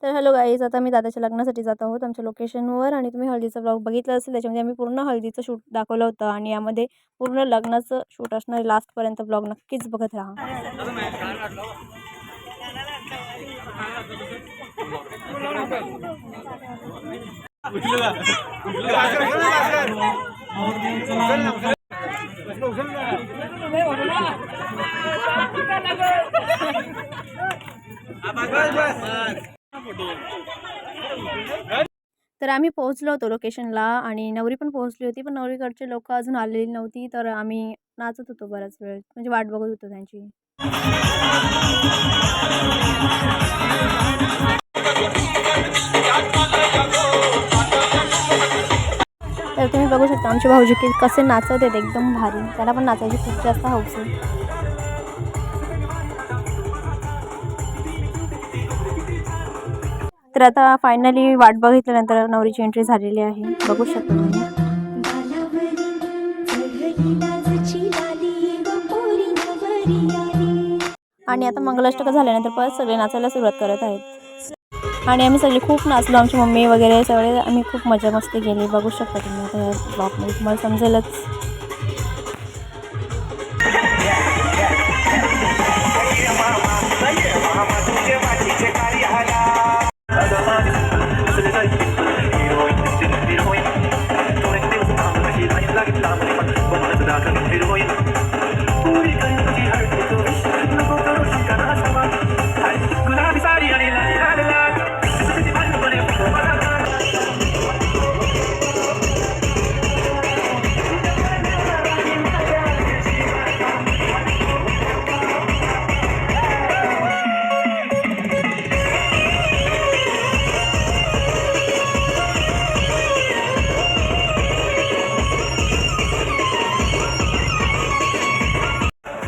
तर hello guys, आता मी दादाच्या लग्नासाठी जात आहोत आमच्या लोकेशनवर. आणि तुम्ही हळदीचा ब्लॉग बघितला असेल, त्याच्यामध्ये आम्ही पूर्ण हळदीचं शूट दाखवलं होतं. आणि यामध्ये पूर्ण लग्नाचं शूट असणार. लास्टपर्यंत ब्लॉग नक्कीच बघत राहा. तर आम्ही पोहोचलो होतो लोकेशनला आणि नवरी पण पोहोचली होती, पण नवरीकडचे लोक अजून आलेली नव्हती. तर आम्ही नाचत होतो बराच वेळ, म्हणजे वाट बघत होतो त्यांची. तर तुम्ही बघू शकता आमचे भाऊजी की कसे नाचत आहेत, एकदम भारी. त्याला पण नाचायची खूप जास्त हौस आहे. तर आता फायनली वाट बघितल्यानंतर नवरीची एंट्री झालेली आहे, बघू शकता तुम्ही. आणि आता मंगलाष्टक झाल्यानंतर परत सगळे नाचायला सुरुवात करत आहेत. आणि आम्ही सगळे खूप नाचलो, आमची मम्मी वगैरे सगळे. आम्ही खूप मजा मस्ती केली, बघू शकता तुम्ही आता या ब्लॉगमध्ये, तुम्हाला समजेलच.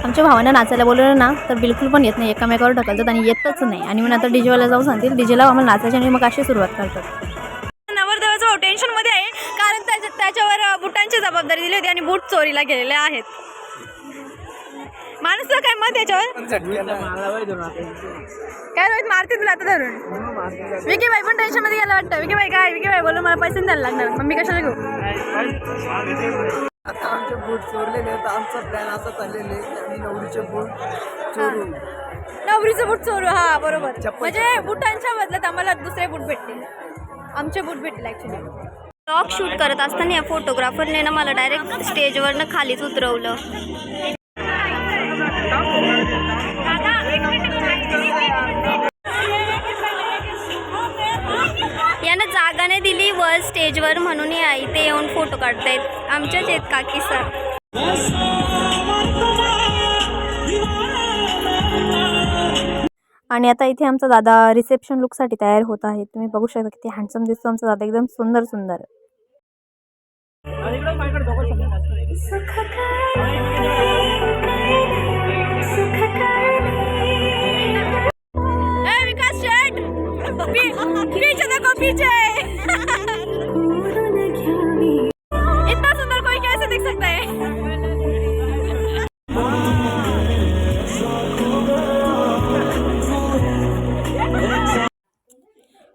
आमच्या भावांना नाचायला बोलवलं ना तर बिलकुल पण येत नाही, एकामेकावर ढकलतात आणि येतच नाही. आणि मग आता डीजेवाला जाऊन सांगतील, डीजेला आम्हाला नाचायची आणि मग अशी सुरुवात करतात. नवरदेवाचा भाऊ टेन्शनमध्ये आहे, कारण त्याच्यावर बुटांची जबाबदारी दिली होती आणि बूट चोरीला गेलेले आहेत. माणूस काय मत त्याच्यावर काय रोहित मारते तुला आता धरून. विकी भाई पण टेन्शन मध्ये गेला वाटतं. विकी भाई बोलू मला पैसे द्यायला लागणार, मम्मी कशाला घेऊ. आता आमचे बूट चोरलेले आहेत. आमचा प्लॅन असा चाललेला आहे की नवरीचे बूट चोरू. नवरीचे बूट चोरू, हा बरोबर. म्हणजे बुटांच्या बदल्यात आम्हाला दुसरे बूट भेटतील, आमचे बूट भेटतील ऍक्च्युली. ब्लॉग शूट करत असताना या फोटोग्राफरने ना मला डायरेक्ट स्टेजवरनं खालीच उतरवलं. यानं जागा नाही दिली वर स्टेजवर, म्हणून या इथे येऊन फोटो काढतायत. आमच्याच आहेत काकी सर. आणि आता इथे आमचा दादा रिसेप्शन लुकसाठी तयार होत आहे. तुम्ही बघू शकता किती हँडसम दिसतो आमचा दादा, एकदम सुंदर सुंदर. विकास शेट पीछे देखो, पीछे इतना सुंदर कोई कैसे दिख सकता है.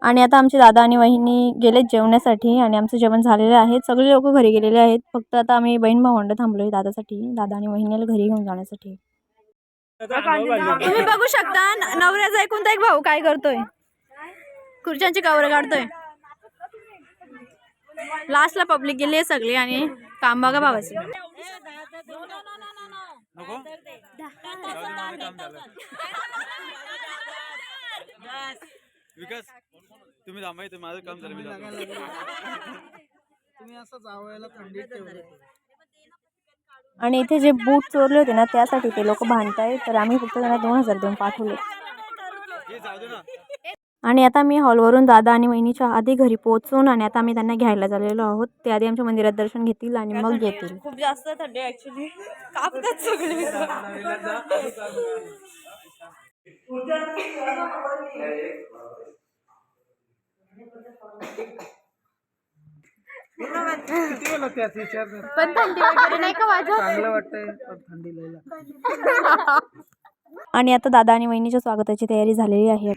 आणि आता आमचे दादा आणि वहिनी गेलेत जेवण्यासाठी आणि आमचं जेवण झालेलं आहे. सगळे लोक घरी गेलेले आहेत, फक्त आता आम्ही बहीण भावंड थांबलोय दादासाठी, दादा आणि वहिनीला घरी घेऊन जाण्यासाठी. तुम्ही बघू शकता नवऱ्याचा एकूण एक भाऊ काय करतोय, खुर्च्यांची कवर काढतोय. लास्टला पब्लिक गेली आहे सगळी आणि काम बघा भावाचे. विकास तुम्ही थांबायचं, माझं काम झालं. तुम्ही असं जावयाला थंडीत ठेवलं. आणि इथे जे बूट चोरले होते ना त्यासाठी ते लोक भांडताय. तर आम्ही फक्त त्यांना 2000 देऊन पाठवले. आणि आता मी हॉलवरून दादा आणि वहिनीच्या आधी घरी पोहोचून आणि आता आम्ही त्यांना घ्यायला झालेलो आहोत. ते आधी आमच्या मंदिरात दर्शन घेतील आणि मग येतील. खूप जास्त थंडी ऍक्च्युली, कापतात सगळे. पण थंडी वगैरे नाही का माझं, चांगलं वाटतंय पण थंडी लई लागते. आणि आता दादा आणि वहिनीच्या स्वागताची तयारी झालेली आहे.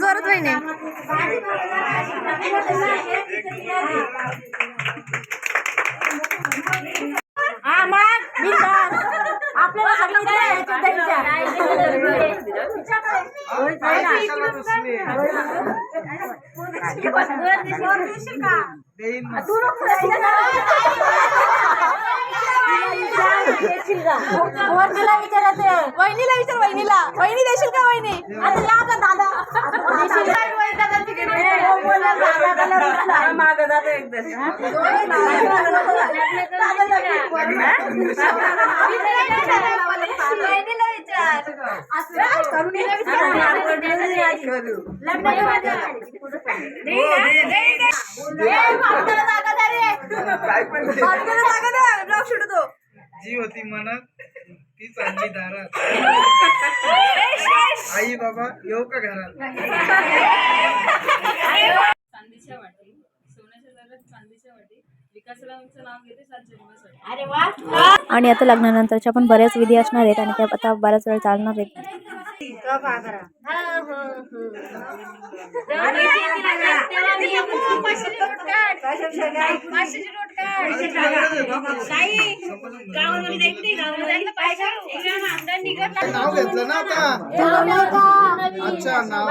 जोरात वहिनी. वहिनीला विचार, वहिनीला. वहिनी देशील का वहिनी? जी होती मनात ती चांगली दारात. आई बाबा येऊ का घरात? चांदीच्या वाटी, सोन्याच्या जगात चांदीच्या वाटी, विकासरावांचं नाव घेते 7 जन्मासाठी. आणि आता लग्नानंतरच्या पण बऱ्याच विधी असणार आहेत आणि त्या आता बऱ्याच वेळ चालणार आहेत. नाव घेतलं ना आता. अच्छा नाव.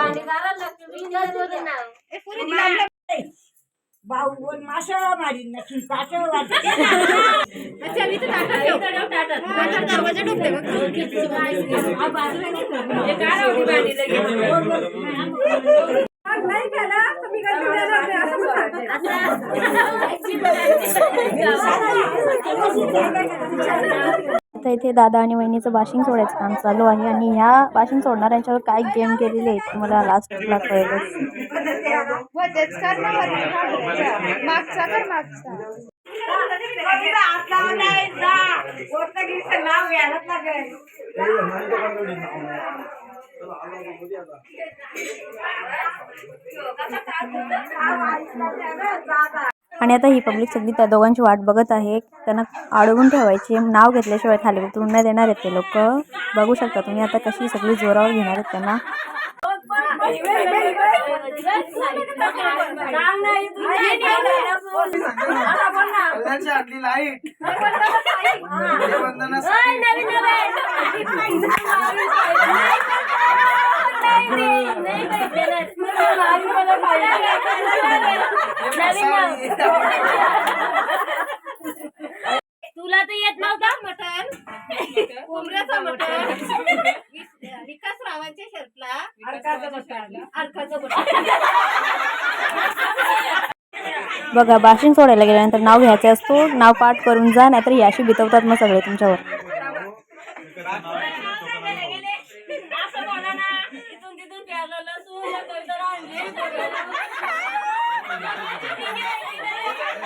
आता इथे दादा आणि वहिनीचं बाशिंग सोडायचं काम चालू आहे आणि ह्या बाशिंग सोडणाऱ्यांच्यावर काय गेम केलेले आहेत तुम्हाला लास्टला कळेलच. आणि आता ही पब्लिक सगळी त्या दोघांची वाट बघत आहे. त्यांना अडवून ठेवायचे, नाव घेतल्याशिवाय खाली उतरून नाही देणार आहेत ते लोक. बघू शकता तुम्ही आता कशी सगळी जोरावर घेणार आहेत त्यांना. तुला तर येत नव्हता मटण, कोंबड्याचं मटण, विकासरावांच्या शर्टला अर्काचं मटण. बघा, बाशिंग सोडायला गेल्यानंतर नाव घ्यायचं असतो. नाव पाठ करून जा, नाहीतर याशी बितवतात मग सगळे तुमच्यावर.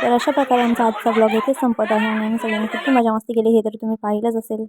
तर अशा प्रकारे आमचा आजचा ब्लॉग इथे संपत आहे आणि आम्ही सगळ्यांनी किती मजा मस्ती केली हे तर तुम्ही पाहिलंच असेल.